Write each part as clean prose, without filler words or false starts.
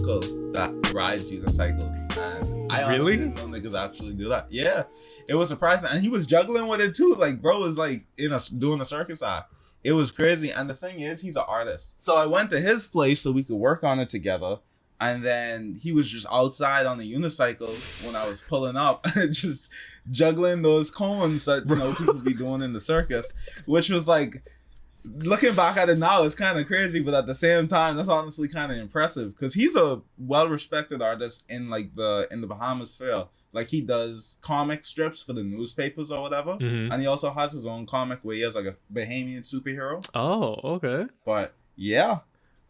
uncle that rides unicycles, and I honestly didn't know niggas actually do that. Yeah, it was surprising, and he was juggling with it too. Like, bro was like doing a circus act. It was crazy, and the thing is, he's an artist. So I went to his place so we could work on it together. And then he was just outside on the unicycle when I was pulling up, just juggling those cones that people be doing in the circus, which was like, looking back at it now, it's kind of crazy, but at the same time, that's honestly kind of impressive because he's a well-respected artist in the Bahamas sphere. Like, he does comic strips for the newspapers or whatever, and he also has his own comic where he has like a Bahamian superhero. Oh, okay. But yeah.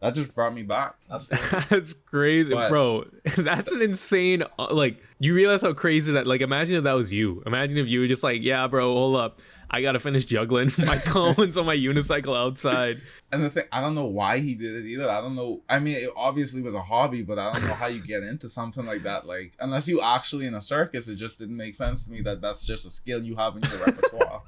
That just brought me back. That's crazy. That's crazy, bro. That's an insane. Like, you realize how crazy that. Like, imagine if that was you. Imagine if you were just like, yeah, bro, hold up. I gotta finish juggling my cones on my unicycle outside. And the thing, I don't know why he did it either. I don't know. I mean, it obviously was a hobby, but I don't know how you get into something like that. Like, unless you actually in a circus, it just didn't make sense to me that that's just a skill you have in your repertoire.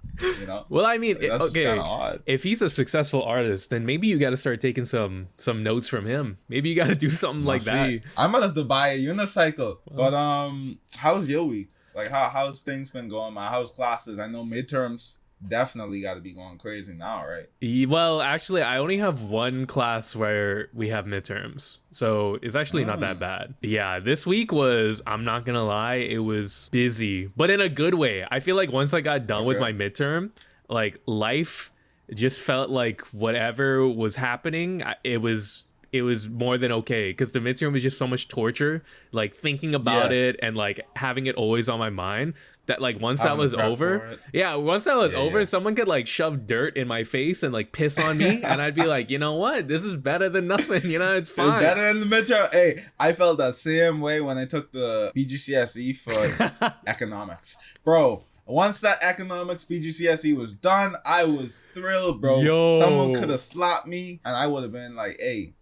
Well, I mean, like, okay, if he's a successful artist, then maybe you got to start taking some notes from him. Maybe you got to do something like that. I might have to buy a unicycle. But how's your week? Like, how's things been going, man? How's classes? I know midterms definitely got to be going crazy now, right? Well, actually, I only have one class where we have midterms, so it's actually not that bad. Yeah, this week was, I'm not gonna lie, it was busy, but in a good way. I feel like once I got done with my midterm, like, life just felt like whatever was happening, it was more than okay, because the midterm was just so much torture, like thinking about it and like having it always on my mind, that like once that was over, someone could like shove dirt in my face and like piss on me and I'd be like, you know what, this is better than nothing, it's fine. It's better than the midterm. Hey, I felt that same way when I took the BGCSE for economics, bro. Once that economics BGCSE was done, I was thrilled, bro. Someone could have slapped me and I would have been like, hey,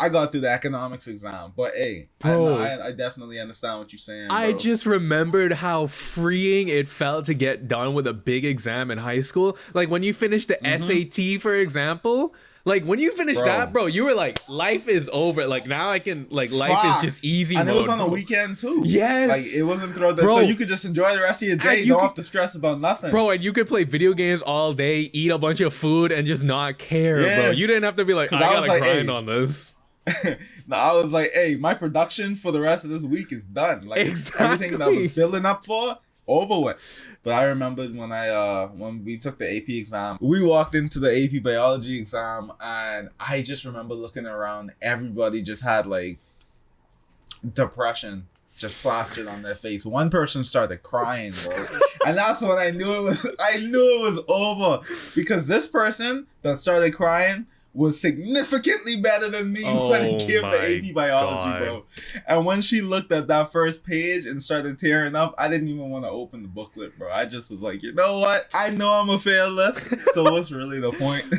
I got through the economics exam, but hey, I definitely understand what you're saying, bro. I just remembered how freeing it felt to get done with a big exam in high school. Like, when you finished the SAT, for example, like, when you finished that, bro, you were like, life is over. Like, now I can, like, life is just easy and mode. And it was on a weekend, too. Yes. Like, it wasn't throughout the... So you could just enjoy the rest of your day. You don't have to stress about nothing. Bro, and you could play video games all day, eat a bunch of food, and just not care, bro. You didn't have to be like, I gotta grind on this. No, I was like, hey, my production for the rest of this week is done. Like, everything that I was building up for, over with. But I remembered when we took the AP exam, we walked into the AP biology exam, and I just remember looking around. Everybody just had like depression just plastered on their face. One person started crying, bro, and that's when I knew it was over, because this person that started crying was significantly better than me when it came to AP biology, bro. And when she looked at that first page and started tearing up, I didn't even want to open the booklet, bro. I just was like, you know what? I know I'm a failess, so what's really the point?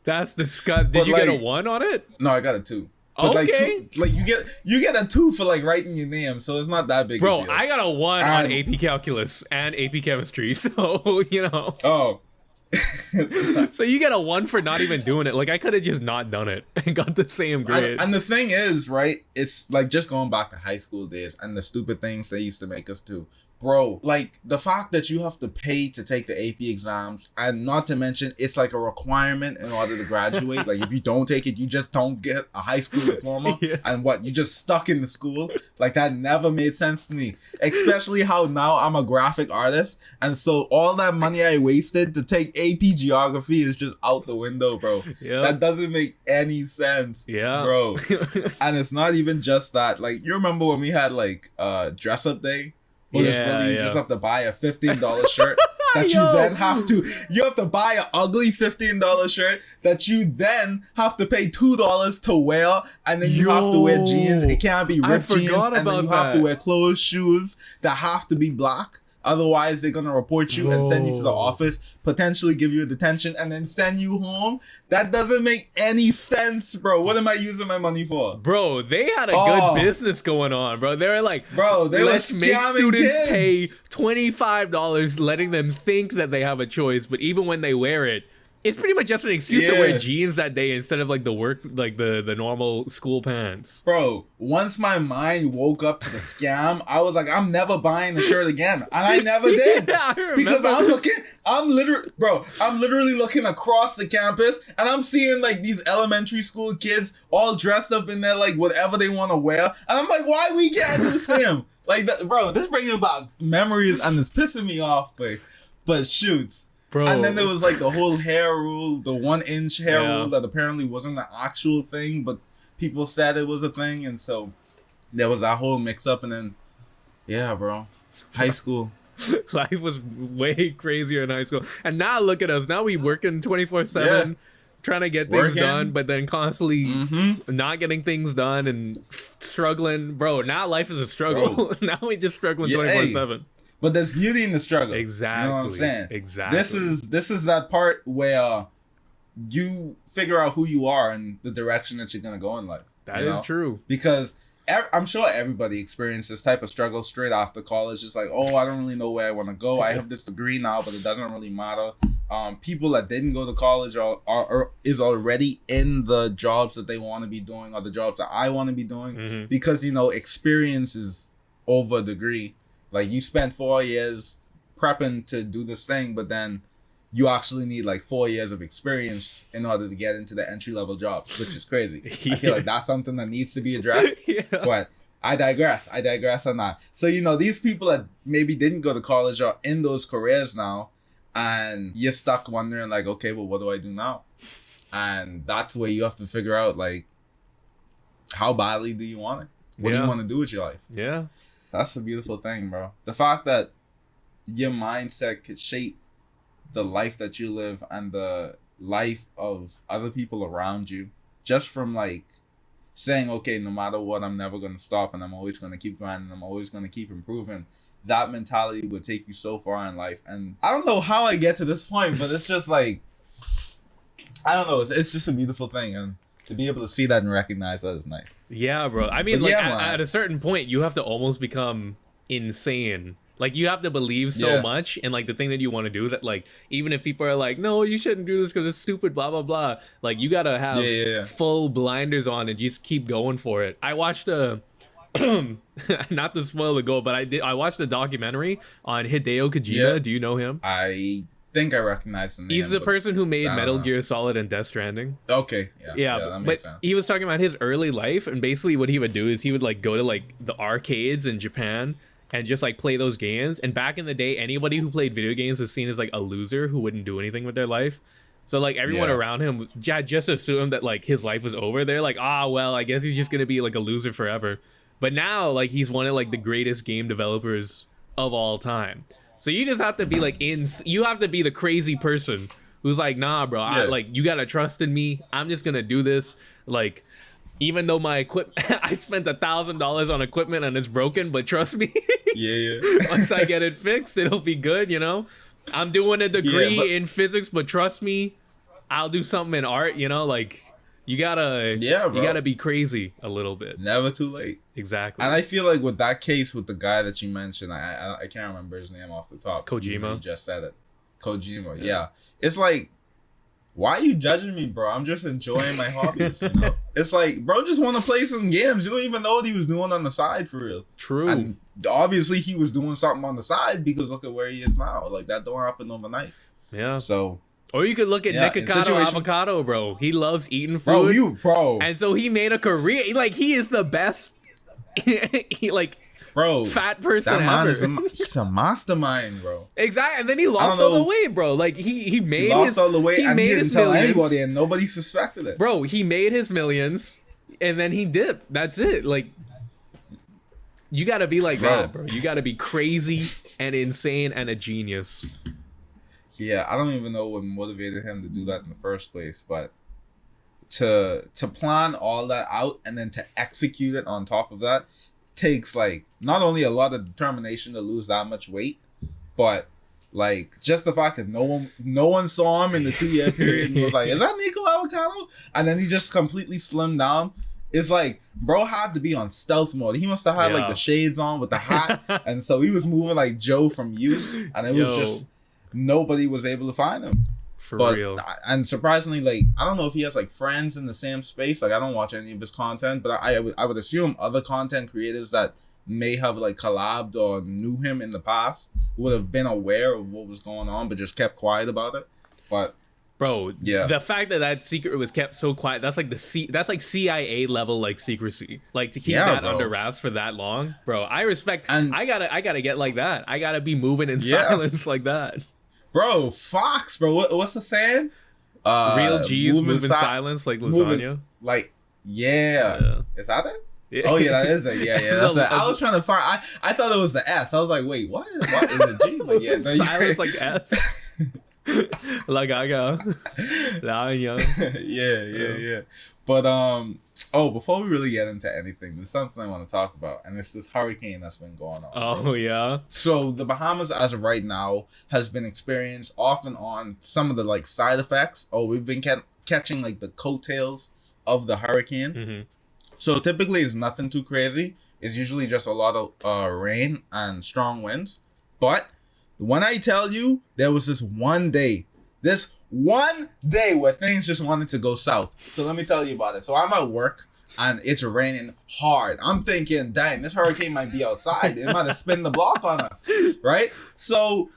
That's disgusting. Did you get a 1 on it? No, I got a 2. But you get a 2 for like writing your name, so it's not that big. Bro, a deal. I got a 1 on AP calculus and AP chemistry, so Oh. So you get a 1 for not even doing it. Like, I could have just not done it and got the same grade. And the thing is, right, it's like just going back to high school days and the stupid things they used to make us do. Bro, like, the fact that you have to pay to take the AP exams, and not to mention it's like a requirement in order to graduate. Like, if you don't take it, you just don't get a high school diploma. And what, you just stuck in the school? Like, that never made sense to me. Especially how now I'm a graphic artist, and so all that money I wasted to take AP geography is just out the window, bro. That doesn't make any sense, bro. And it's not even just that. Like, you remember when we had like dress up day? But it's really, you just have to buy a $15 shirt that you then have to buy an ugly $15 shirt that you then have to pay $2 to wear, and then you have to wear jeans. It can't be ripped jeans, and then you have to wear closed shoes that have to be black. Otherwise, they're going to report you and send you to the office, potentially give you a detention, and then send you home. That doesn't make any sense, bro. What am I using my money for? Bro, they had a good business going on, bro. They were like, let's make students pay $25, letting them think that they have a choice. But even when they wear it, It's pretty much just an excuse to wear jeans that day instead of like the work, like the normal school pants. Bro, once my mind woke up to the scam, I was like, I'm never buying the shirt again. And I never did. Yeah, I because I'm literally looking across the campus and I'm seeing like these elementary school kids all dressed up in their like whatever they want to wear. And I'm like, why we can't do the same? Like, bro, this bringing about memories and it's pissing me off. But shoots. Bro. And then there was like the whole hair rule, the 1 inch hair rule that apparently wasn't an actual thing, but people said it was a thing. And so there was that whole mix up. And then, yeah, bro, high school. Life was way crazier in high school. And now look at us. Now we working 24/7, trying to get things done, but then constantly not getting things done and struggling. Bro, now life is a struggle. Now we just struggling 24/7. But there's beauty in the struggle. Exactly. You know what I'm saying? Exactly. This is that part where you figure out who you are and the direction that you're gonna go in life. That is true. Because I'm sure everybody experienced this type of struggle straight after college. It's like, oh, I don't really know where I want to go. I have this degree now, but it doesn't really matter. People that didn't go to college is already in the jobs that they want to be doing or the jobs that I want to be doing because, experience is over degree. Like, you spent 4 years prepping to do this thing, but then you actually need like 4 years of experience in order to get into the entry-level jobs, which is crazy. I feel like that's something that needs to be addressed. But I digress on that. So, these people that maybe didn't go to college are in those careers now, and you're stuck wondering like, okay, well, what do I do now? And that's where you have to figure out, like, how badly do you want it? What do you want to do with your life? Yeah. That's a beautiful thing, bro. The fact that your mindset could shape the life that you live and the life of other people around you, just from like saying, okay, no matter what, I'm never going to stop and I'm always going to keep grinding. I'm always going to keep improving. That mentality would take you so far in life. And I don't know how I get to this point, but it's just like, I don't know. It's just a beautiful thing. And to be able to see that and recognize that is nice. Yeah, bro. I mean, at a certain point, you have to almost become insane. Like, you have to believe so much in, like, the thing that you want to do that, like, even if people are like, no, you shouldn't do this because it's stupid, blah, blah, blah. Like, you got to have full blinders on and just keep going for it. I watched not to spoil the goal, but I watched a documentary on Hideo Kojima. Yeah. Do you know him? I think I recognize the name. He's the person who made Metal Gear Solid and Death Stranding. Okay. Yeah, that makes sense. He was talking about his early life, and basically what he would do is he would like go to like the arcades in Japan and just like play those games. And back in the day, anybody who played video games was seen as like a loser who wouldn't do anything with their life. So like everyone around him just assumed that like his life was over. They're like, well, I guess he's just gonna be like a loser forever. But now like he's one of like the greatest game developers of all time. So you just have to be like you have to be the crazy person who's like, nah, bro, you gotta trust in me. I'm just gonna do this. Like, even though my equipment, I spent $1,000 on equipment and it's broken, but trust me, once I get it fixed, it'll be good. I'm doing a degree in physics, but trust me, I'll do something in art. Like, you gotta be crazy a little bit. Never too late. Exactly. And I feel like with that case with the guy that you mentioned, I can't remember his name off the top. Kojima. You just said it. Kojima. Yeah. It's like, why are you judging me, bro? I'm just enjoying my hobbies. It's like, bro, just want to play some games. You don't even know what he was doing on the side for real. True. And obviously he was doing something on the side because look at where he is now. Like, that don't happen overnight. Yeah. So. Or you could look at nikokado avocado, bro. He loves eating food. Bro. And so he made a career. Like, he is the best fat person ever. He's a mastermind, bro. Exactly. And then he lost all the weight, bro. Like, he lost all the weight and he didn't tell millions. anybody and nobody suspected it. Bro, he made his millions and then he dipped. That's it. Like, you gotta be like that, bro. You gotta be crazy and insane and a genius. Yeah, I don't even know what motivated him to do that in the first place, but to plan all that out and then to execute it on top of that takes like not only a lot of determination to lose that much weight, but like just the fact that no one saw him in the 2-year period and was like, is that Nico Avocado? And then he just completely slimmed down. It's like, bro had to be on stealth mode. He must have had like the shades on with the hat, and so he was moving like Joe from Youth, and it was just nobody was able to find him. For but real. and surprisingly, like I don't know if he has like friends in the same space. Like I don't watch any of his content, but I would assume other content creators that may have like collabed or knew him in the past would have been aware of what was going on, but just kept quiet about it. But bro, yeah, the fact that secret was kept so quiet, that's like that's like CIA level like secrecy. Like to keep that under wraps for that long, bro. I respect. And I gotta get like that. I gotta be moving in silence like that. Bro, Fox, bro. What's the saying? Real G's move in silence like lasagna. Moving, like yeah. Is that it? Yeah. Oh yeah, that is it. Yeah, that's it. I was trying to find. I thought it was the S. I was like, wait, what is a G? But yeah, no, silence like S. La gaga. Yeah. But before we really get into anything, there's something I want to talk about, and it's this hurricane that's been going on. Oh, bro. yeah. So the Bahamas, as of right now, has been experienced off and on some of the like side effects. We've been catching like the coattails of the hurricane. Mm-hmm. So typically it's nothing too crazy. It's usually just a lot of rain and strong winds. But when I tell you, there was this one day where things just wanted to go south. So let me tell you about it. So I'm at work and it's raining hard. I'm thinking, dang, this hurricane might be outside. It might have spin the block on us, right? So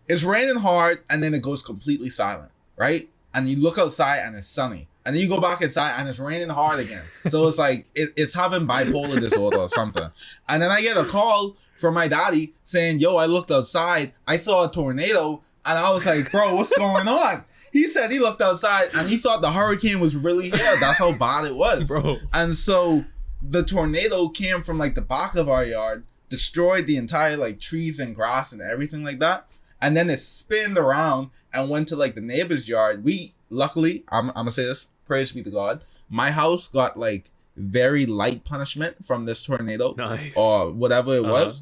it's raining hard and then it goes completely silent, right? And you look outside and it's sunny. And then you go back inside and it's raining hard again. So it's like, it's having bipolar disorder or something. And then I get a call from my daddy saying, yo, I looked outside. I saw a tornado. And I was like, bro, what's going on? He said he looked outside and he thought the hurricane was really here. That's how bad it was. Bro. And so the tornado came from like the back of our yard, destroyed the entire like trees and grass and everything like that. And then it spinned around and went to like the neighbor's yard. Luckily, I'm going to say this, praise be to God, my house got like very light punishment from this tornado. Nice. Or whatever it was.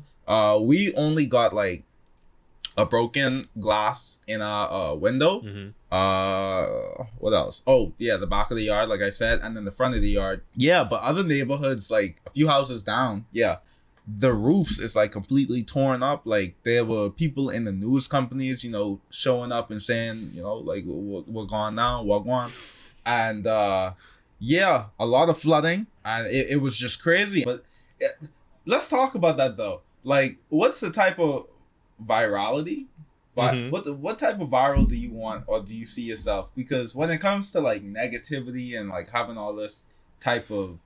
We only got like a broken glass in our window. Mm-hmm. What else? Oh yeah, the back of the yard, like I said, and then the front of the yard. Yeah, but other neighborhoods, like a few houses down, yeah, the roofs is like completely torn up. Like there were people in the news companies, showing up and saying, like we're gone now, we're gone. And yeah, a lot of flooding, and it was just crazy. But let's talk about that though. Like, what's the type of virality? But what type of viral do you want, or do you see yourself? Because when it comes to like negativity and like having all this type of,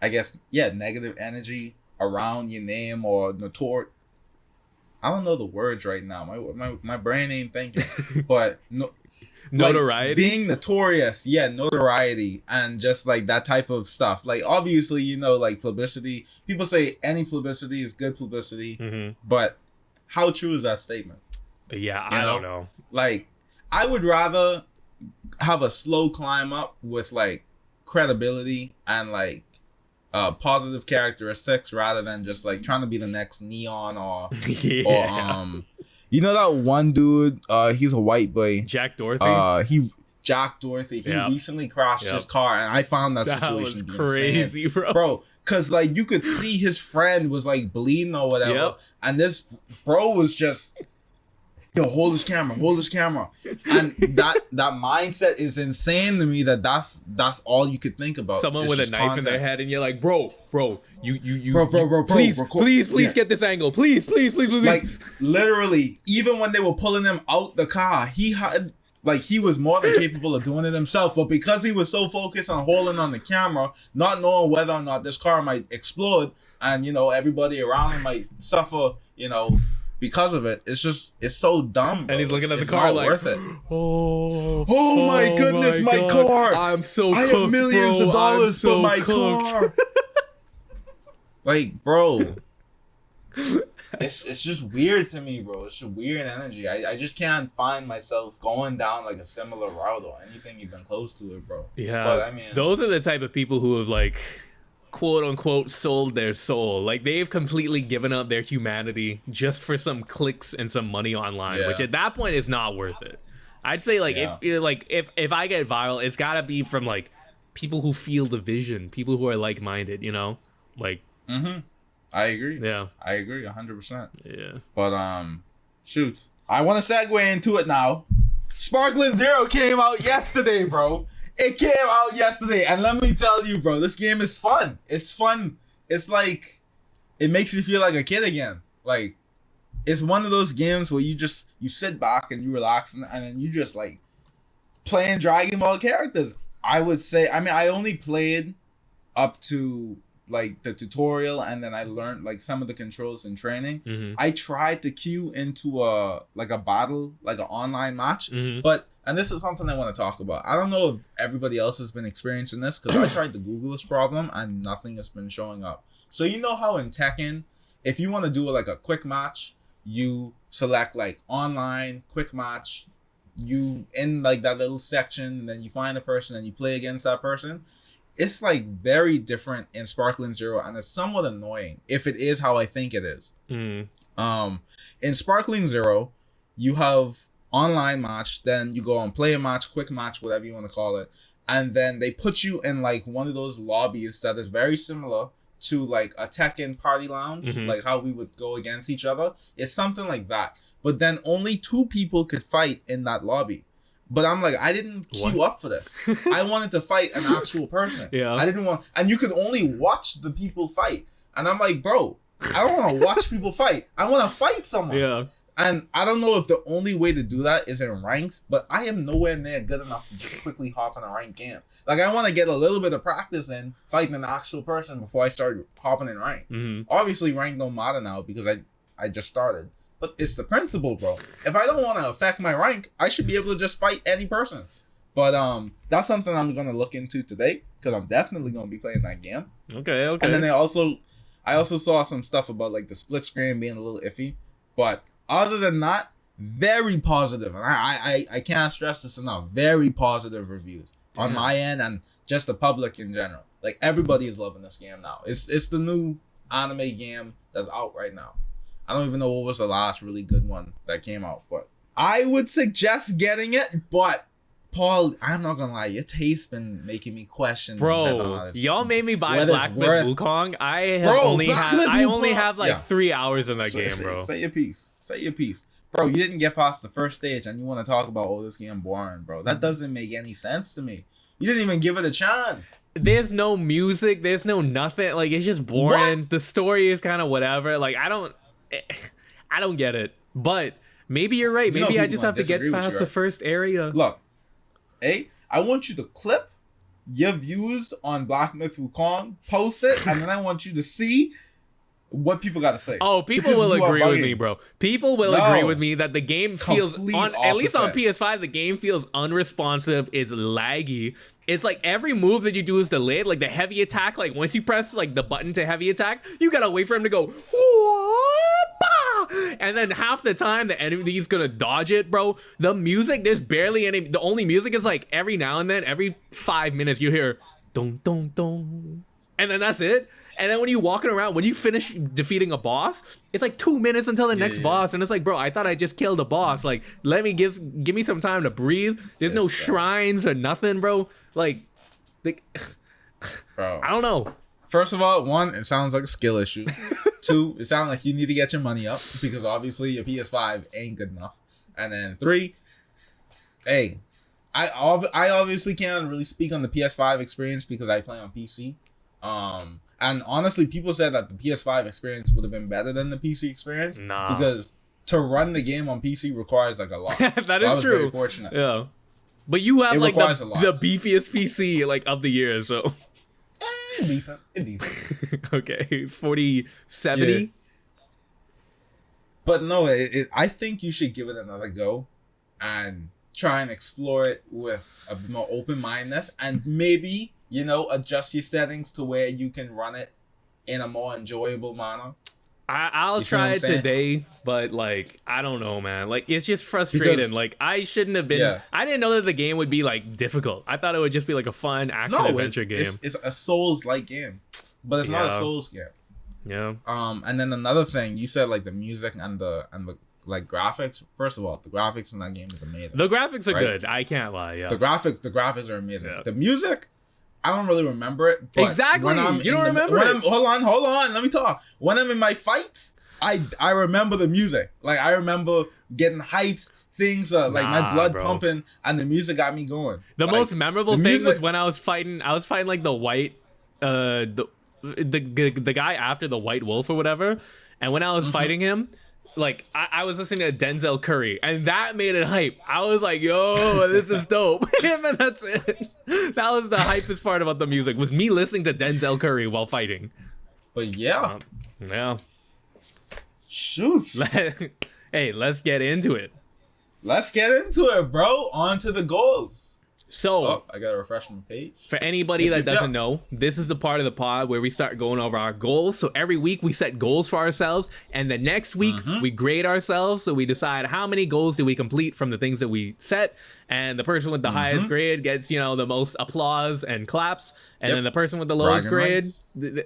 I guess, negative energy around your name or I don't know the words right now. My brain ain't thinking. But notoriety, like being notorious, notoriety, and just like that type of stuff. Like obviously, like publicity. People say any publicity is good publicity, but how true is that statement? Yeah, I don't know. Like, I would rather have a slow climb up with like credibility and like positive characteristics rather than just like trying to be the next Neon or that one dude, he's a white boy, Jack Doherty. Jack Doherty. He recently crashed his car, and I found that situation was crazy, insane. Bro. Cause like you could see his friend was like bleeding or whatever, and this bro was just, hold his camera, and that mindset is insane to me. That's all you could think about. Someone with a knife in their head, and you're like, bro, you, bro, please get this angle, please. Like literally, even when they were pulling him out the car, he was more than capable of doing it himself, but because he was so focused on holding on the camera, not knowing whether or not this car might explode, and everybody around him might suffer, because of it, it's so dumb, bro. And he's looking at the car like, worth it. Oh my goodness, my car! I'm so I cooked, have millions of dollars for my car. Like, bro, it's just weird to me, bro. It's just weird energy. I just can't find myself going down like a similar route or anything even close to it, bro. Yeah, but I mean, those are the type of people who have like, quote unquote, sold their soul. Like they've completely given up their humanity just for some clicks and some money online, which at that point is not worth it. I'd say like if I get viral, it's gotta be from like people who feel the vision, people who are like minded, like. I agree. Yeah, I agree 100%. Yeah, but shoot, I want to segue into it now. Sparkling Zero came out yesterday, bro. It came out yesterday, and let me tell you, bro, this game is fun. It's fun. It's like, it makes you feel like a kid again. Like, it's one of those games where you sit back and you relax, and then you just like playing Dragon Ball characters. I would say, I mean, I only played up to like the tutorial, and then I learned like some of the controls in training. Mm-hmm. I tried to queue into a battle, like an online match, Mm-hmm. but, and this is something I want to talk about. I don't know if everybody else has been experiencing this, because I tried to Google this problem and nothing has been showing up. So you know how in Tekken, if you want to do like a quick match, you select like online quick match, you in like that little section, and then you find a person and you play against that person. It's like very different in Sparkling Zero, and it's somewhat annoying if it is how I think it is. Mm. In Sparkling Zero, you have online match, then you go on play a match, quick match, whatever you want to call it, and then they put you in like one of those lobbies that is very similar to like a Tekken party lounge, Mm-hmm. like how we would go against each other. It's something like that, but then only 2 people could fight in that lobby. But I'm like, I didn't queue up for this. I wanted to fight an actual person. Yeah. I didn't want, and you could only watch the people fight. And I'm like, bro, I don't want to watch people fight. I want to fight someone. Yeah. And I don't know if the only way to do that is in ranks, but I am nowhere near good enough to just quickly hop in a ranked game. Like, I want to get a little bit of practice in fighting an actual person before I start hopping in rank. Mm-hmm. Obviously, rank don't matter now because I just started. But it's the principle, bro. If I don't want to affect my rank, I should be able to just fight any person. But that's something I'm gonna look into today, because I'm definitely gonna be playing that game. Okay. And then I also saw some stuff about like the split screen being a little iffy. But other than that, very positive. And I can't stress this enough. Very positive reviews on my end and just the public in general. Like, everybody is loving this game now. It's the new anime game that's out right now. I don't even know what was the last really good one that came out, but I would suggest getting it. But Paul, I'm not gonna lie, your taste's been making me question. Bro, y'all made me buy whether it's Black Myth worth- Wukong. I Bro, only Black Myth Wukong- have like Yeah. 3 hours in that game, Say- bro. Say your piece. Say your piece. Bro, you didn't get past the first stage and you want to talk about, oh, this game boring, bro. That doesn't make any sense to me. You didn't even give it a chance. There's no music. There's no nothing. Like, it's just boring. What? The story is kind of whatever. Like, I don't get it. But maybe you're right. You know Maybe I people just gonna have to get disagree with past you, the right? first area. Look, hey, I want you to clip your views on Black Myth Wukong, post it, and then I want you to see what people got to say. Oh, people Because will you are agree with bugging. me, bro. People will No. agree with me that the game feels Complete at least on opposite. PS5, the game feels unresponsive. It's laggy. It's like every move that you do is delayed. Like the heavy attack, like once you press like the button to heavy attack, you gotta wait for him to go. "Whoa-bah!" And then half the time the enemy's gonna dodge it, bro. The music, there's barely any. The only music is like every now and then, every 5 minutes, you hear dong dong dong, and then that's it. And then when you're walking around, when you finish defeating a boss, it's like 2 minutes until the next boss, and it's like, bro, I thought I just killed a boss. Like, give me some time to breathe. There's no shrines or nothing, bro. Like, Bro. I don't know. First of all, 1, it sounds like a skill issue. 2, it sounds like you need to get your money up because obviously your PS5 ain't good enough. And then 3, hey, I obviously can't really speak on the PS5 experience because I play on PC. And honestly, people said that the PS5 experience would have been better than the PC experience. Nah. Because to run the game on PC requires like a lot. That So is I was true. very fortunate. Yeah. But you have It like requires a lot. the beefiest PC like of the year, so Decent. Decent. okay, 4070. Yeah. But no, I think you should give it another go and try and explore it with a more open-mindedness and maybe, you know, adjust your settings to where you can run it in a more enjoyable manner. I'll You feel what try I'm it saying? today, but like I don't know, man. Like it's just frustrating. Because- like I shouldn't have been. Yeah. I didn't know that the game would be like difficult. I thought it would just be like a fun action adventure game. It's a Souls-like game, but it's not a Yeah. Souls game. Yeah. And then another thing, you said like the music and the like graphics. First of all, the graphics in that game is amazing. The graphics are Right? good. I can't lie. Yeah. The graphics are amazing. Yeah. The music, I don't really remember it. But Exactly. when You don't remember when it. hold on. Let me talk. When I'm in my fights, I remember the music. Like I remember getting hyped, things like my Nah, blood bro. pumping and the music got me going. The Like, most memorable the thing music- was when I was fighting like the white the guy after the white wolf or whatever, and when I was fighting him, like I was listening to Denzel Curry, and that made it hype. I was like, yo, this is dope. And then that's it. That was the hypest part about the music, was me listening to Denzel Curry while fighting. But yeah, Yeah. shoots. Hey, let's get into it. Let's get into it, bro. On to the goals. So, Oh, I gotta refresh my page. for anybody that Yeah. doesn't know, this is the part of the pod where we start going over our goals. So every week we set goals for ourselves, and the next week we grade ourselves. So we decide how many goals do we complete from the things that we set, and the person with the highest grade gets, you know, the most applause and claps, and then the person with the lowest grade,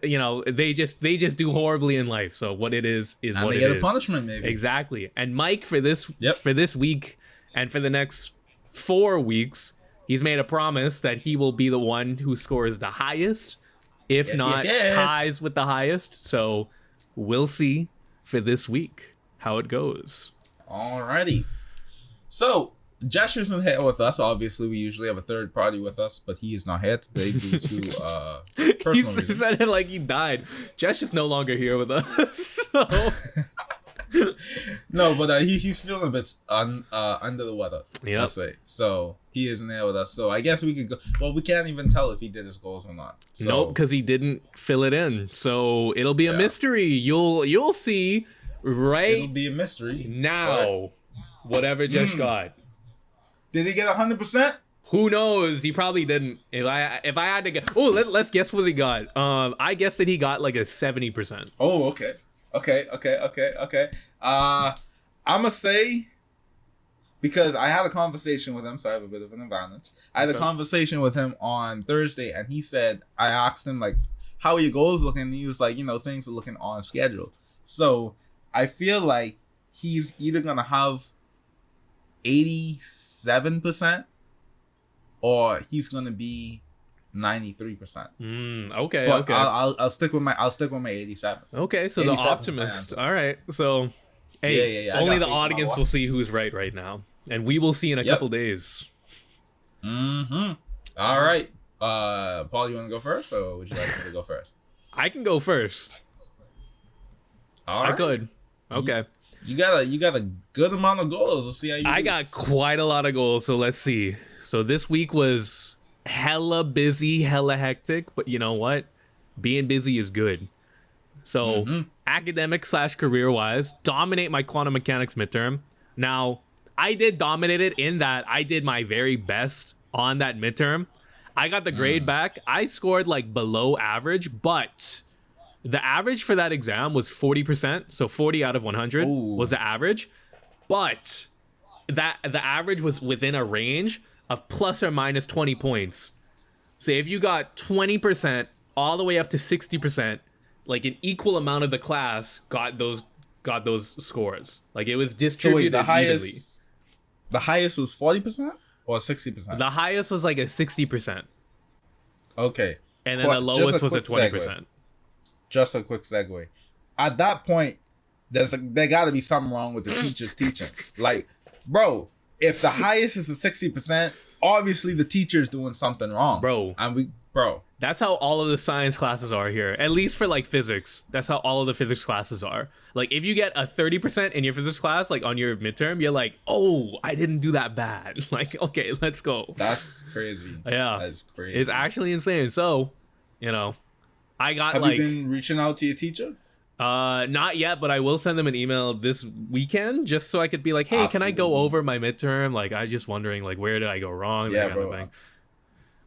you know, they just do horribly in life. So what it is And what they it get is. a punishment, maybe. Exactly. And Mike, for this week and for the next 4 weeks, he's made a promise that he will be the one who scores the highest, if Yes, not yes, yes. ties with the highest. So we'll see for this week how it goes. Alrighty. So, Jesh isn't here with us. Obviously, we usually have a third party with us, but he is not here today due to He personal reasons. said it like he died. Jesh is no longer here with us. So. No, but he's feeling a bit under the weather. Yep. I'll say. So he isn't there with us. So I guess we could go. Well, we can't even tell if he did his goals or not. So, Nope, because he didn't fill it in. So it'll be a mystery. You'll see it'll right be a mystery. now whatever Jesh got. Did he get 100%? Who knows? He probably didn't. If I had to guess, let's guess what he got. I guess that he got like a 70%. Oh, okay. Okay. I'ma say, because I had a conversation with him, so I have a bit of an advantage. I had a conversation with him on Thursday, and he said, I asked him, like, how are your goals looking? And he was like, you know, things are looking on schedule. So I feel like he's either gonna have 87% or he's gonna be 93%. Okay, But okay. I'll stick with my 87. Okay, so the 87 optimist. All right. So, hey, Yeah, I only got the faith in my audience wife. will see who's right now. And we will see in a couple days. All right. Paul, you want to go first, or would you like me to go first? I can go first. All I right. could. Okay. You got a good amount of goals. Let's see how you I do. got quite a lot of goals, so let's see. So this week was hella busy, hella hectic, but you know what? Being busy is good. So academic / career wise, dominate my quantum mechanics midterm. Now, I did dominate it in that I did my very best on that midterm. I got the grade back. I scored like below average, but the average for that exam was 40%. So 40 out of 100 was the average. But that the average was within a range of plus or minus 20 points. So if you got 20% all the way up to 60%, like an equal amount of the class got those scores. Like it was So distributed wait, evenly. the highest was 40% or 60%? The highest was like a 60%, Okay. and then the Just lowest was a quick 20%. segue. Just a quick segue. At that point, there got to be something wrong with the teacher's teaching. Like, bro, if the highest is a 60%, obviously the teacher's doing something wrong, Bro. Bro. That's how all of the science classes are here. At least for like physics. That's how all of the physics classes are. Like if you get a 30% in your physics class, like on your midterm, you're like, oh, I didn't do that bad. Like, okay, let's go. That's crazy. Yeah. That's crazy. It's actually insane. So, you know, I got Have like you been reaching out to your teacher? not yet, but I will send them an email this weekend just so I could be like, hey, can I go Absolutely. over my midterm? Like I just wondering like where did I go wrong? Yeah, That kind of bro. thing.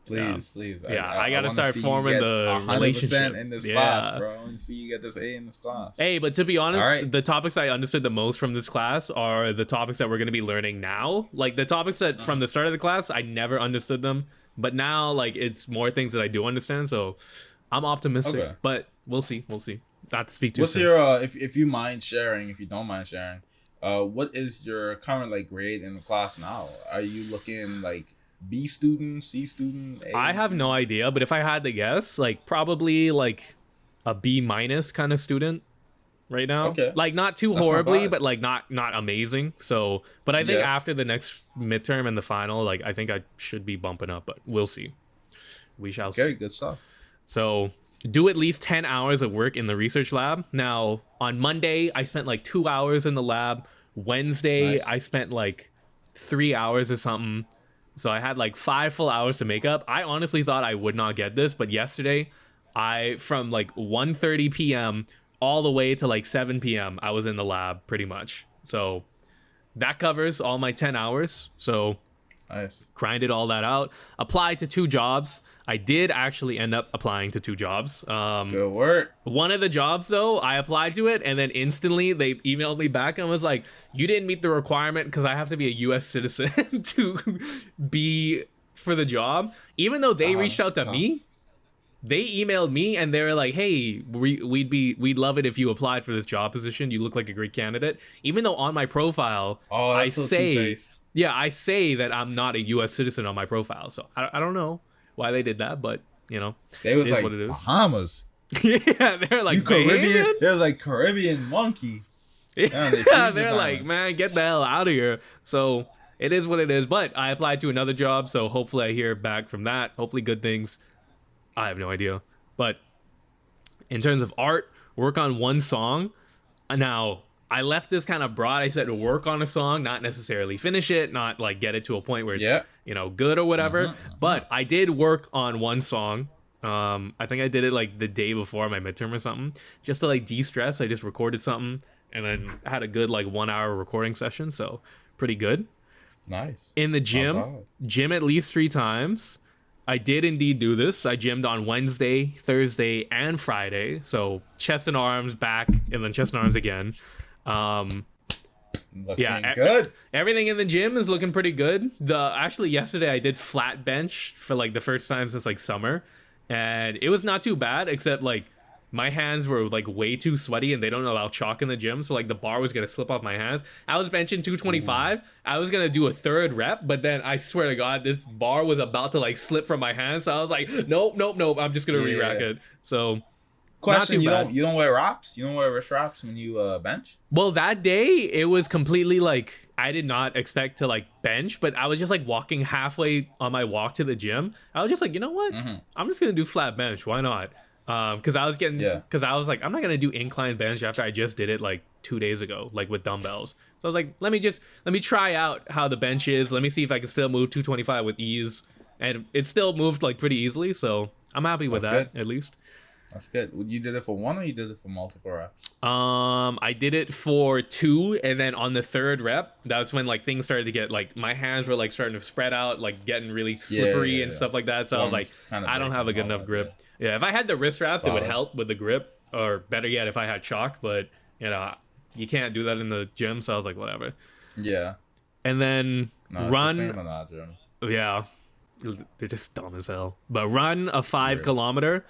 Please. Yeah, I gotta wanna start see you forming get the 100% relationship. in this Yeah. class, bro. And see you get this A in this class. Hey, but to be honest, All right. the topics I understood the most from this class are the topics that we're going to be learning now. Like the topics that from the start of the class, I never understood them. But now, like, it's more things that I do understand. So I'm optimistic. Okay. But we'll see. We'll see. Not to speak too What's soon. your if you mind sharing, if you don't mind sharing, what is your current like grade in the class now? Are you looking like B student, C student? A? I have no idea. But if I had to guess, like, probably like a B- kind of student. right now. Okay. Like not too That's not horribly, bad. but like not amazing. So, but I think Yeah. after the next midterm and the final, like I think I should be bumping up, but we'll see. We shall see. Okay, good stuff. So, do at least 10 hours of work in the research lab. Now, on Monday, I spent like 2 hours in the lab. Wednesday, Nice. I spent like 3 hours or something. So I had like 5 full hours to make up. I honestly thought I would not get this, but yesterday, from like 1:30 p.m. all the way to like 7 p.m. I was in the lab pretty much. So that covers all my 10 hours. So Nice. grinded all that out. Applied to 2 jobs. I did actually end up applying to 2 jobs. Good work. One of the jobs, though, I applied to it, and then instantly they emailed me back and was like, you didn't meet the requirement because I have to be a U.S. citizen to be for the job. Even though they reached out to tough. me, they emailed me and they were like, hey, we'd love it if you applied for this job position. You look like a great candidate. Even though on my profile, Oh, I that's so say, two-faced. yeah, I say that I'm not a U.S. citizen on my profile. So I don't know why they did that, but you know, They was it is like what it is. Bahamas. Yeah, they're like, You Caribbean. "Man?" It was like Caribbean monkey. Yeah, they Yeah, freeze the they're time. like, man, get the hell out of here. So it is what it is. But I applied to another job, so hopefully I hear back from that. Hopefully good things. I have no idea. But in terms of art, work on one song. Now, I left this kind of broad. I said work on a song, not necessarily finish it, not like get it to a point where it's Yeah. good or whatever. But I did work on one song. I think I did it like the day before my midterm or something, just to like de-stress. I just recorded something and then had a good like 1 hour recording session. So pretty good. Nice. In the Not gym, bad. gym at least 3 times. I did indeed do this. I gymmed on Wednesday, Thursday, and Friday. So chest and arms, back, and then chest and arms again. Looking yeah, good. Everything in the gym is looking pretty good. Actually yesterday I did flat bench for like the first time since like summer, and it was not too bad, except like my hands were like way too sweaty and they don't allow chalk in the gym, so like the bar was gonna slip off my hands. I was benching 225. I was gonna do a 3rd rep, but then I swear to God, this bar was about to like slip from my hands, so I was like, nope, I'm just gonna re-rack it. So Question: not too You bad. don't wear wraps? You don't wear wrist wraps when you bench? Well, that day it was completely like I did not expect to like bench, but I was just like walking halfway on my walk to the gym. I was just like, you know what? I'm just gonna do flat bench. Why not? Because I was like, I'm not gonna do incline bench after I just did it like 2 days ago, like with dumbbells. So I was like, let me try out how the bench is. Let me see if I can still move 225 with ease, and it still moved like pretty easily. So I'm happy with That's that at least. That's good. You did it for 1 or you did it for multiple reps? I did it for 2, and then on the 3rd rep, that's when like things started to get like my hands were like starting to spread out, like getting really slippery and stuff like that. So I was like, Kind of I don't have a good enough grip. Yeah, if I had the wrist wraps, it would help with the grip, or better yet, if I had chalk. But you know, you can't do that in the gym, so I was like, whatever. Yeah. And then No, it's the same in that gym. yeah, they're just dumb as hell. But run a 5 kilometer.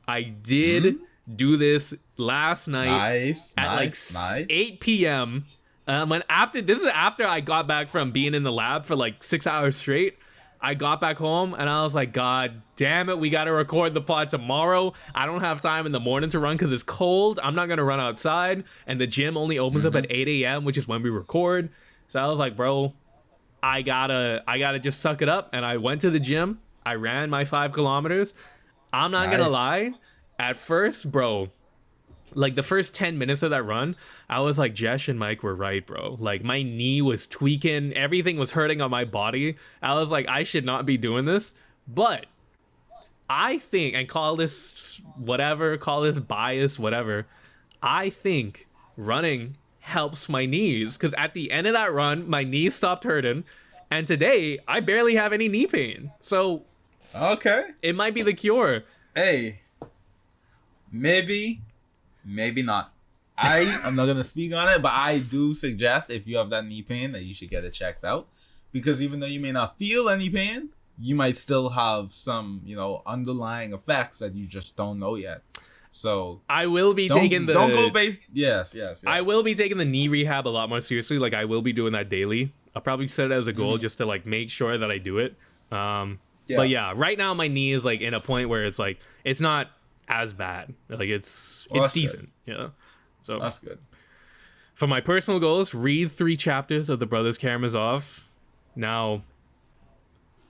I did do this last night at like 8 p.m. This is after I got back from being in the lab for like 6 hours straight. I got back home and I was like, God damn it, we got to record the pod tomorrow. I don't have time in the morning to run because it's cold. I'm not going to run outside. And the gym only opens up at 8 a.m., which is when we record. So I was like, bro, I gotta just suck it up. And I went to the gym. I ran my 5 kilometers. I'm not going to lie. At first, bro, like the first 10 minutes of that run, I was like, Jesh and Mike were right, bro. Like my knee was tweaking. Everything was hurting on my body. I was like, I should not be doing this. But I think, and call this whatever, call this bias, whatever. I think running helps my knees, because at the end of that run, my knees stopped hurting. And today, I barely have any knee pain. So okay, it might be the cure. Hey, maybe not. I'm not gonna speak on it, but I do suggest if you have that knee pain that you should get it checked out, because even though you may not feel any pain, you might still have some, underlying effects that you just don't know yet. So I will be taking the don't go base. Yes. I will be taking the knee rehab a lot more seriously. Like I will be doing that daily. I'll probably set it as a goal just to like make sure that I do it. But yeah, right now my knee is like in a point where it's like it's not as bad. Like it's decent. Yeah. So that's good. For my personal goals, read 3 chapters of The Brothers Karamazov. Now,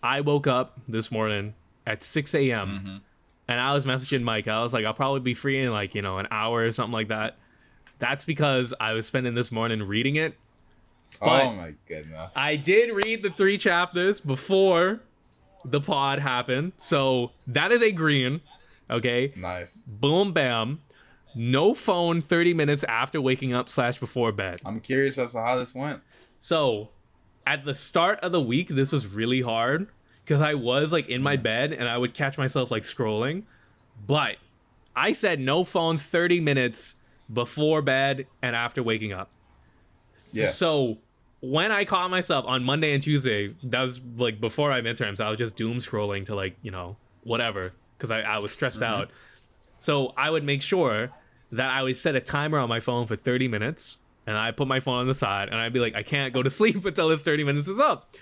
I woke up this morning at 6 a.m. And I was messaging Mike. I was like, I'll probably be free in like, an hour or something like that. That's because I was spending this morning reading it. But oh my goodness. I did read the 3 chapters before the pod happened. So that is a green. Okay. Nice. Boom, bam. No phone 30 minutes after waking up / before bed. I'm curious as to how this went. So at the start of the week, this was really hard because I was like in my bed and I would catch myself like scrolling. But I said no phone 30 minutes before bed and after waking up. Yeah. So when I caught myself on Monday and Tuesday, that was like before my midterms, I was just doom scrolling to like, whatever, because I was stressed out. So I would make sure that I would set a timer on my phone for 30 minutes and I put my phone on the side and I'd be like, I can't go to sleep until this 30 minutes is up.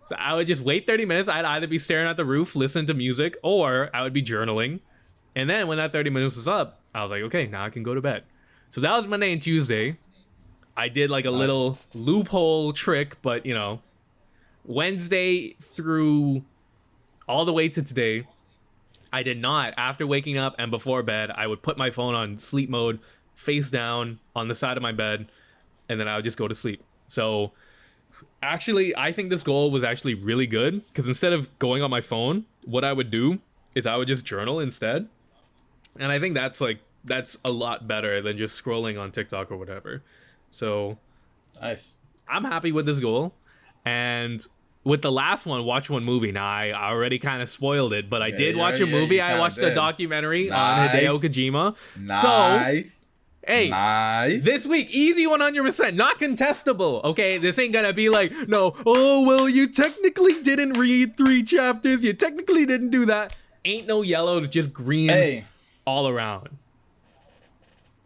So I would just wait 30 minutes. I'd either be staring at the roof, listening to music, or I would be journaling. And then when that 30 minutes was up, I was like, okay, now I can go to bed. So that was Monday and Tuesday. I did like a little loophole trick, but Wednesday through all the way to today, I did not. After waking up and before bed, I would put my phone on sleep mode, face down on the side of my bed, and then I would just go to sleep. So actually, I think this goal was actually really good because instead of going on my phone, what I would do is I would just journal instead. And I think that's a lot better than just scrolling on TikTok or whatever. So nice. I'm happy with this goal. And with the last one, watch one movie. Now, I already kind of spoiled it, but I did watch a movie. I watched a documentary on Hideo Kojima. Nice. So, hey, this week, easy 100%, not contestable, okay? This ain't gonna be like, no, oh, well, you technically didn't read 3 chapters. You technically didn't do that. Ain't no yellows, just greens all around.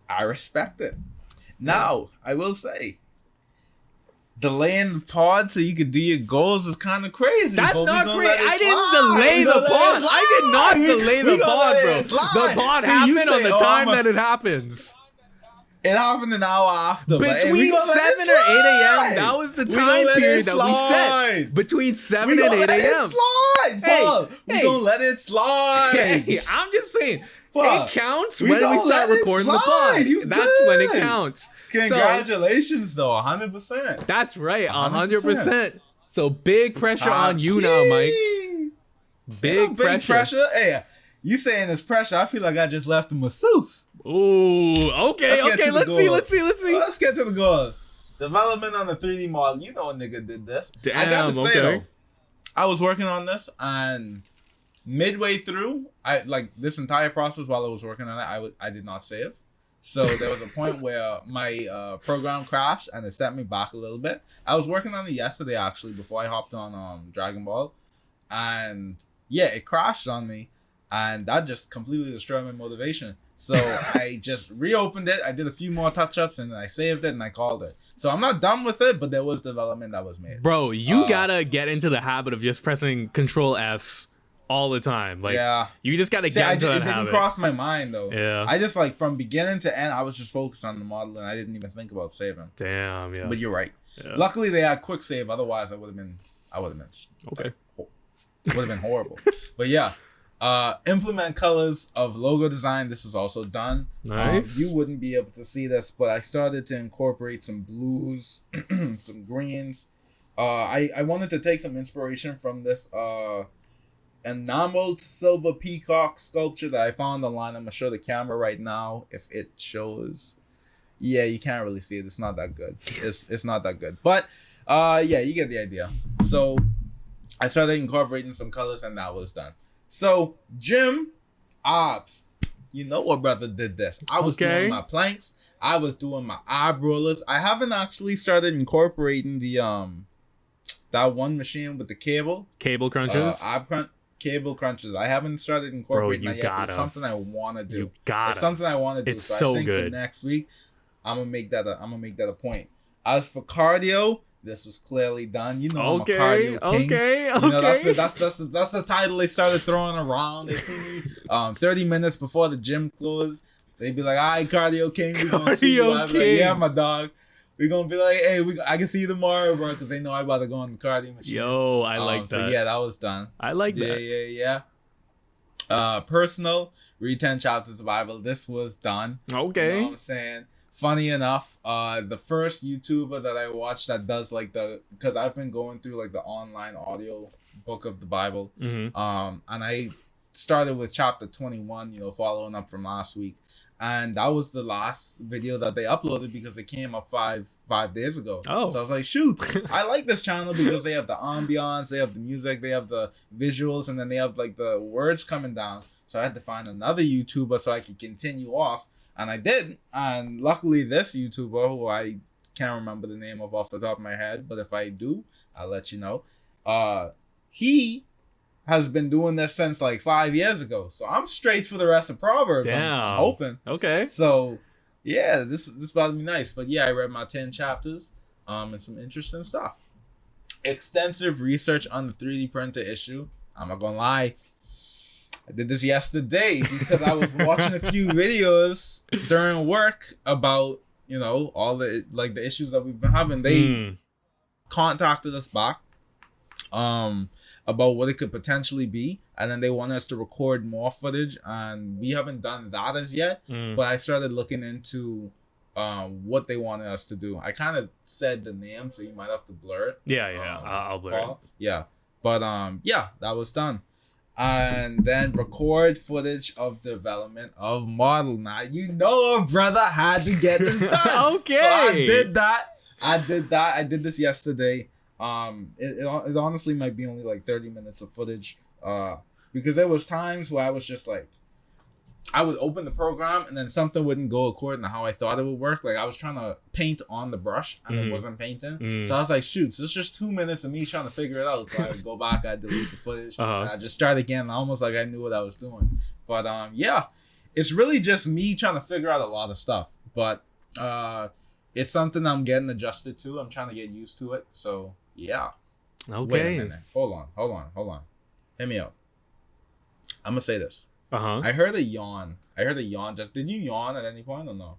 I respect it. Now, I will say, delaying the pod so you could do your goals is kind of crazy. That's not great. I didn't delay the pod. I did not delay the pod, bro. The pod happened on the time that it happens. It happened an hour after. Between 7 or 8 a.m. That was the time period that we set. Between 7 and 8 a.m. We're gonna let it slide. Hey, I'm just saying. It counts when we start recording the pod. That's when it counts. Congratulations, though, 100%. That's right, 100%. So big pressure on you now, Mike. Big pressure. Hey, you saying this pressure? I feel like I just left a masseuse. Ooh, okay. Let's see. Let's get to the goals. Development on the 3D model. You know a nigga did this. Damn, I got to say though, I was working on this and midway through, this entire process while I was working on it, I did not save. So there was a point where my program crashed and it set me back a little bit. I was working on it yesterday actually before I hopped on Dragon Ball, and yeah, it crashed on me, and that just completely destroyed my motivation. So I just reopened it. I did a few more touch-ups and then I saved it and I called it. So I'm not done with it, but there was development that was made. Bro, you gotta get into the habit of just pressing Control S all the time. Like, you just gotta get into that habit. It didn't cross my mind though. Yeah. I just from beginning to end, I was just focused on the model and I didn't even think about saving. Damn, yeah. But you're right. Yeah. Luckily they had quick save. Otherwise, I would have been okay. It would have been horrible. But yeah. Implement colors of logo design. This was also done. Nice. You wouldn't be able to see this, but I started to incorporate some blues, some greens. I wanted to take some inspiration from this enameled silver peacock sculpture that I found online. I'm gonna show the camera right now if it shows. Yeah, you can't really see it. It's not that good. It's not that good. But yeah, you get the idea. So I started incorporating some colors and that was done. So, Jim, Obbs, you know what brother did this. I was doing my planks. I was doing my eye rollers. I haven't actually started incorporating the that one machine with the cable crunches. Cable crunches. I haven't started incorporating that yet. It's something I want to do. It's something I want to do. It's so I think good. For next week, I'm gonna make that a point. As for cardio, this was clearly done. You know, I'm a cardio king. Okay. You know, that's the title they started throwing around. They see me 30 minutes before the gym closed. They'd be like, all right, Cardio King, we gonna see you. I'd be like, yeah, my dog. We're gonna be like, hey, I can see you tomorrow, bro, because they know I about to go on the cardio machine. Yo, I like that. So yeah, that was done. I like that. Yeah. Personal, read 10 chapters of the Bible. This was done. Okay. You know what I'm saying? Funny enough, the first YouTuber that I watched that does like because I've been going through like the online audio book of the Bible. Mm-hmm. And I started with chapter 21, following up from last week. And that was the last video that they uploaded because it came up five days ago. Oh. So I was like, shoot, I like this channel because they have the ambiance, they have the music, they have the visuals, and then they have like the words coming down. So I had to find another YouTuber so I could continue off. And I did. And luckily this YouTuber, who I can't remember the name of off the top of my head, but if I do, I'll let you know. He has been doing this since like 5 years ago. So I'm straight for the rest of Proverbs. Damn. I'm hoping. Okay. So yeah, this is about to be nice. But yeah, I read my 10 chapters and some interesting stuff. Extensive research on the 3D printer issue. I'm not gonna lie. I did this yesterday because I was watching a few videos during work about, all the the issues that we've been having. They contacted us back about what it could potentially be, and then they want us to record more footage, and we haven't done that as yet. But I started looking into what they wanted us to do. I kind of said the name, so you might have to blur it. Yeah, I'll blur it. Yeah, but yeah, that was done. And then record footage of development of model. Now a brother had to get this done. Okay. So I did that. I did this yesterday. It honestly might be only like 30 minutes of footage. Because there was times where I was just like, I would open the program and then something wouldn't go according to how I thought it would work. Like I was trying to paint on the brush and it wasn't painting. So I was like, shoot, so it's just 2 minutes of me trying to figure it out. So I would go back, I'd delete the footage, and I'd just start again, almost like I knew what I was doing. But yeah, it's really just me trying to figure out a lot of stuff. But it's something I'm getting adjusted to. I'm trying to get used to it. So yeah. Okay. Wait a minute. Hold on. Hear me out. I'm going to say this. I heard a yawn. Just did you yawn at any point or no?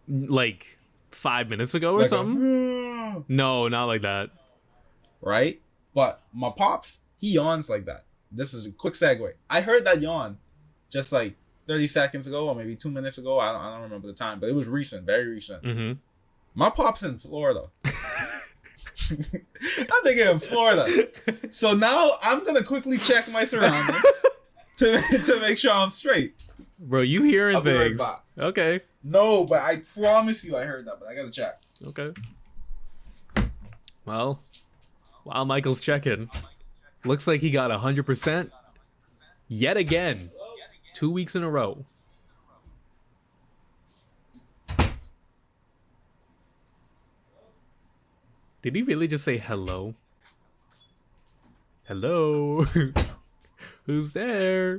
Like 5 minutes ago or something? No, not like that. Right? But my pops, he yawns like that. This is a quick segue. I heard that yawn just like 30 seconds ago or maybe 2 minutes ago. I don't remember the time, but it was recent, very recent. My pop's in Florida. I'm thinking in Florida. So now I'm going to quickly check my surroundings. To make sure I'm straight. Bro, you hearing things. Right, okay. No, but I promise you I heard that, but I gotta check. Okay. Well, while Michael's checking, looks like he got 100% yet again. 2 weeks in a row. Did he really just say hello? Hello? Who's there?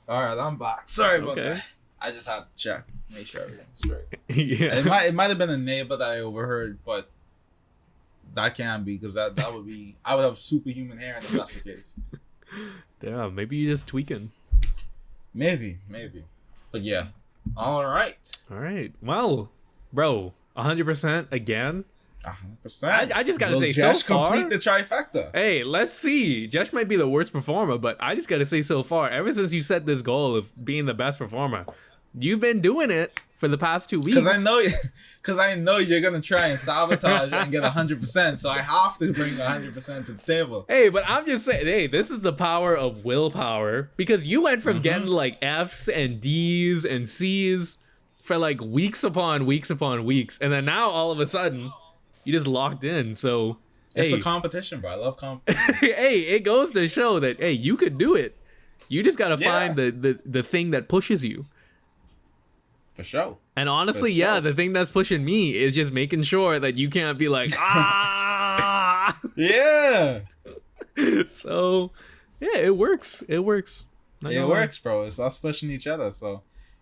All right, I'm back. Sorry about that. I just had to check, make sure everything's straight. Yeah. It might have been a neighbor that I overheard, but that can't be because that would be I would have superhuman hair if that's the case. Damn, maybe you're just tweaking. Maybe, but yeah. All right. Well, bro, 100% again. 100%. I just gotta say, Jesh so far, complete the trifecta. Hey, let's see. Jesh might be the worst performer, but I just gotta say, so far, ever since you set this goal of being the best performer, you've been doing it for the past 2 weeks. Because I know you're gonna try and sabotage and get 100%, so I have to bring 100% to the table. Hey, but I'm just saying, hey, this is the power of willpower, because you went from getting like F's and D's and C's for like weeks upon weeks, and then now all of a sudden you just locked in. So it's a competition, bro. I love competition. Hey, it goes to show that, hey, you could do it. You just gotta find the thing that pushes you. For sure. And honestly, the thing that's pushing me is just making sure that you can't be like, ah. Yeah. So yeah, it works. It works, bro. It's us pushing each other. So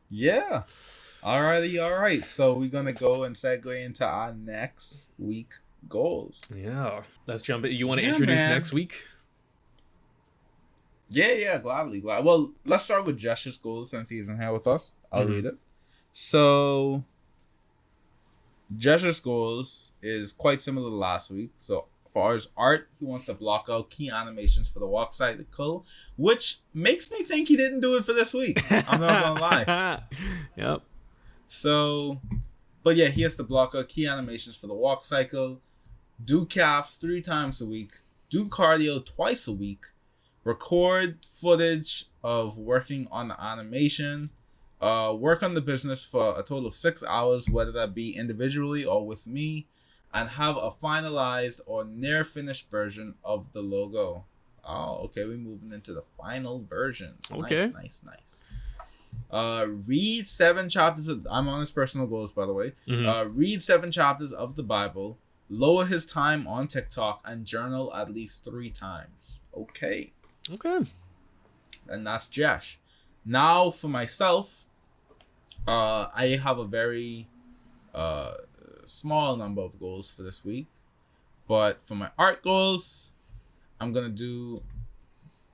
yeah. Alrighty, all right. So we're gonna go and segue into our next week goals. Yeah, let's jump in. You want to introduce next week? Yeah, gladly, glad. Well, let's start with Jesh's goals since he's in here with us. I'll Mm-hmm. read it. So, Jesh's goals is quite similar to last week. So, far as art, he wants to block out key animations for the walk cycle, which makes me think he didn't do it for this week. I'm not gonna lie. Yep. So, but yeah, he has to block out key animations for the walk cycle, do calves 3 times a week, do cardio twice a week, record footage of working on the animation, work on the business for a total of 6 hours, whether that be individually or with me, and have a finalized or near finished version of the logo. Oh, okay, we're moving into the final versions. Okay. Nice. Read 7 chapters of, I'm on his personal goals, by the way. Mm-hmm. Read 7 chapters of the Bible, lower his time on TikTok, and journal at least 3 times. Okay. And that's Jesh. Now for myself, I have a very small number of goals for this week. But for my art goals, I'm going to do,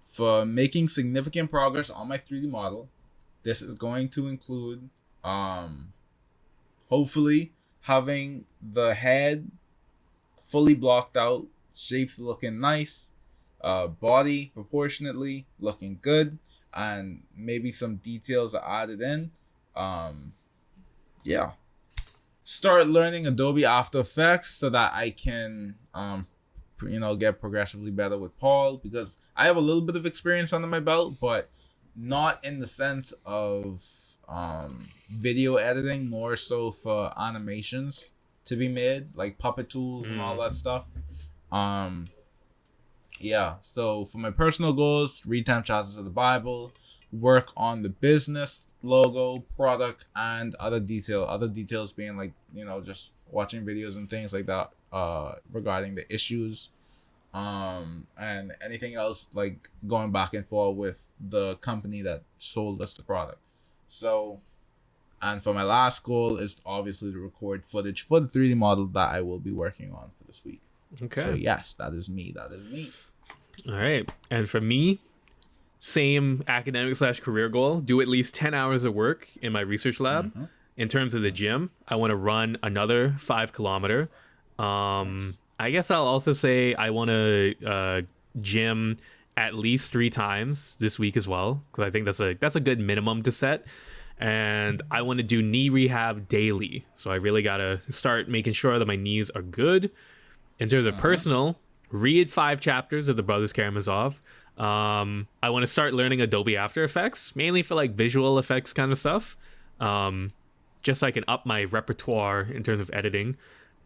for making significant progress on my 3D model, this is going to include hopefully having the head fully blocked out, shapes looking nice, body proportionately looking good, and maybe some details are added in. Yeah. Start learning Adobe After Effects so that I can get progressively better with Paul, because I have a little bit of experience under my belt, but not in the sense of video editing, more so for animations to be made, like puppet tools and all that stuff. Yeah, so for my personal goals, read 10 chapters of the Bible, work on the business logo, product, and other details being like, just watching videos and things like that regarding the issues, and anything else like going back and forth with the company that sold us the product. So, and for my last goal is obviously to record footage for the 3D model that I will be working on for this week. Okay. So yes, that is me. All right. And for me, same academic/career goal, do at least 10 hours of work in my research lab. Mm-hmm. In terms of the gym, I want to run another 5 kilometer. Nice. I guess I'll also say I want to gym at least 3 times this week as well, because I think that's a good minimum to set. And I want to do knee rehab daily, so I really gotta start making sure that my knees are good. In terms of personal, read 5 chapters of the Brothers Karamazov. I want to start learning Adobe After Effects, mainly for like visual effects kind of stuff, just so I can up my repertoire in terms of editing.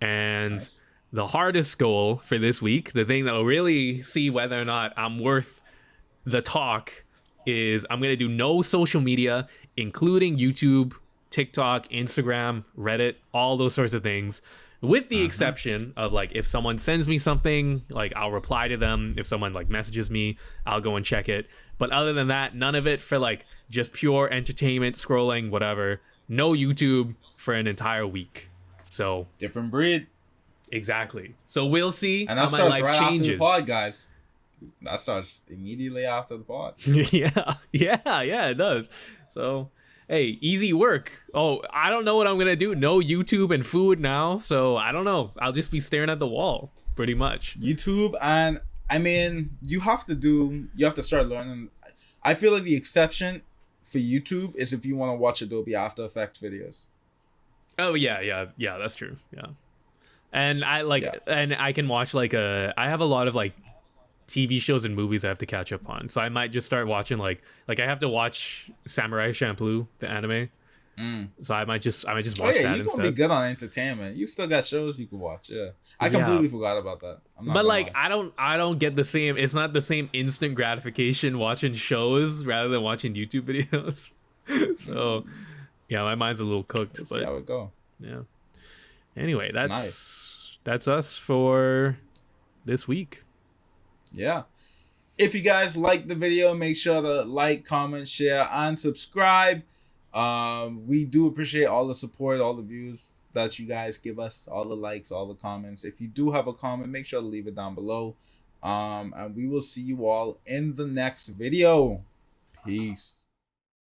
And Nice. the hardest goal for this week, the thing that will really see whether or not I'm worth the talk, is I'm going to do no social media, including YouTube, TikTok, Instagram, Reddit, all those sorts of things. With the exception of like if someone sends me something, like I'll reply to them. If someone like messages me, I'll go and check it. But other than that, none of it for like just pure entertainment, scrolling, whatever. No YouTube for an entire week. So Different breed. exactly. So we'll see And how that my starts life right after the changes. pod, guys. That starts immediately after the pod. yeah, it does. So hey, easy work. Oh, I don't know what I'm gonna do. No YouTube and food now, so I don't know. I'll just be staring at the wall, pretty much. YouTube, and I mean, you have to start learning. I feel like the exception for YouTube is if you want to watch Adobe After Effects videos. Oh yeah, that's true. Yeah, and I like, Yeah. and I can watch like I have a lot of like TV shows and movies I have to catch up on, so I might just start watching like I have to watch Samurai Champloo, the anime. So I might just watch Oh yeah, that you're gonna instead. be good on entertainment. You still got shows you can watch. Yeah, I Yeah. completely forgot about that. I'm not But gonna like lie. I don't get the same, it's not the same instant gratification watching shows rather than watching YouTube videos. So yeah, my mind's a little cooked. We'll see But how it go. yeah. Anyway, that's Nice. that's us for this week. Yeah. If you guys like the video, make sure to like, comment, share, and subscribe. We do appreciate all the support, all the views that you guys give us, all the likes, all the comments. If you do have a comment, make sure to leave it down below. And we will see you all in the next video. Peace.